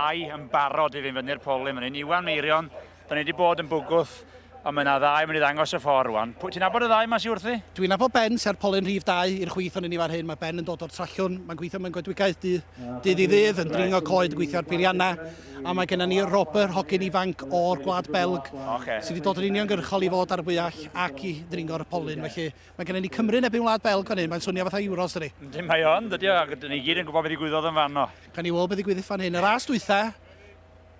ddau yn barod I fynd fyny'r polyn fan hyn. Iwan Meirion, da ni wedi bod yn bwgwth, a mae yna ddau yn mynd I ddangos y ffordd rwan. Ti'n nabod y ddau yma si wrthi? Dwi'n nabod Ben, sy'r polyn rhif 2 i'r chwith o'n ni fan hyn. Mae Ben yn dod o'r Trallwn, mae'n gweithio mewn goedwigaeth dydd I ddydd, yn dringo coed, yn gweithio ar Birianna. A mae gennym ni Robert, hogyn ifanc o'r Gwlad Belg, sydd wedi dod yn uniongyrchol I fod ar y bwyall ac I dringo'r polyn. Felly mae gennym ni Cymru nebyn Wlad Belg fan hyn, mae'n swnio fatha Euros dydi. Dim mae o'n, dydy o, ac ni gyd yn gwybod beth ddigwyddodd yn fan o. Gan I weld beth ddigwydd fan hyn. Y ras dwytha,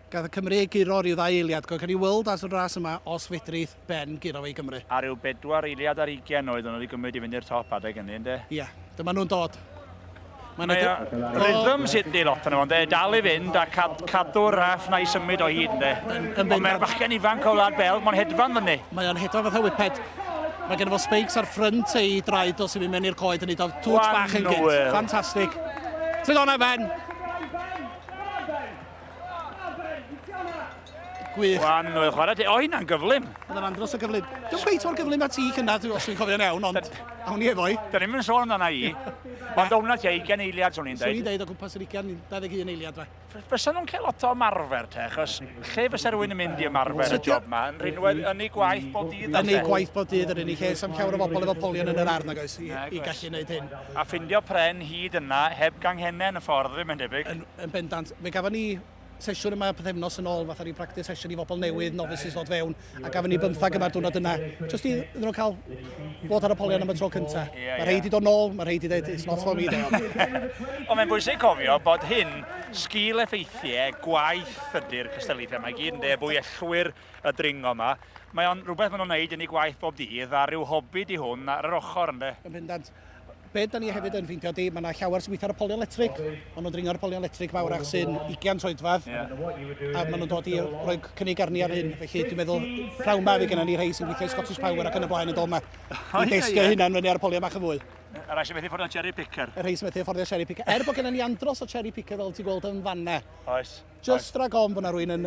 gath y Cymru ei giro rhyw 2 eiliad. Gan I weld as y ras yma os fedrith Ben giro fe I Gymru. A rhyw 4 eiliad ar 20 oed o'n wedi gymryd I fyny'r top adeg hynny, ynddo? Ie, dyma nhw'n dod. Mae rhythm sydd di lot yn yma, dal I fynd a cadw'r raff na I symud o hyd, ynddo? Ond mae'r bachgen ifanc o Wlad Belg, mae'n hedfan fyny. Mae o'n hedfan fatha whipped. Mae gen fo spikes ar ffrynt ei draed os yw'n mynd i'r coed yn neud o twt bach yn gynt. Ffantastig. Sydd o'na Ben? Gwych. Wan, chwarae, o hynna'n gyflym. Oedd yn andros o gyflym. Dwi'n gweithio o'r gyflym a ti cynnar, os dwi'n cofio'n iawn, ond awn ni efo I. Da ni'n mynd sôn amdana I, ond o'n ti 20 eiliad, swn i'n dweud. Swn i'n dweud o gwmpas yr 21 eiliad fe. Fysa nhw'n cael lot o ymarfer te, achos lle fysa rhywun yn mynd I ymarfer y job ma, yn rhinwed yn ei gwaith bob dydd? Yn ei gwaith bob dydd yn unig, lle sam llawer o bobl efo polion yn yr arn ag oes, I gallu gwneud hyn. A ffindio pren hyd yna, heb ganghenen y ffordd, mae'n debyg. Yn bendant. Fe gafon ni sesiwn yma pethefnos yn ôl, fatha ni practice sesiwn I bobl newydd, novices ddod fewn, a gafon ni 15 yma'r diwrnod yna. Just iddyn nhw cael bod ar y polion am y tro cynta. Mae rhaid I dod nôl, mae rhaid I dweud, it's not for me there. Ond mae'n bwysig cofio bod hyn, sgil effeithiau, gwaith ydy'r cystadlaethau yma, gyd yn de bwyellwyr y dringo yma. Mae o'n rhywbeth maen nhw'n neud yn ei gwaith bob dydd, a rhyw hobi di hwn ar yr ochr ynddo. Yn bendant. Be da ni hefyd yn ffeindio di, mae yna llawer sy'n gweithio ar y polion electric. Maen nhw'n dringo'r polion electric fawrach sy'n 20 troedfadd. A maen nhw'n dod I roi cynnig arni ar hyn. Felly dwi'n meddwl, prawn ma fi gennym ni rhai sy'n gweithio Scottish Power ac yn y blaen yn dod yma. I destio hynna'n fyny ar y polion bach yn fwy. A rai sy'n methu fforddio cherry picker. Y rhai sy'n methu fforddio cherry picker. Bod gennym ni andros o cherry picker fel ti'n gweld yn fanna. Oes. Just rhag ofn bod yna rwy'n yn...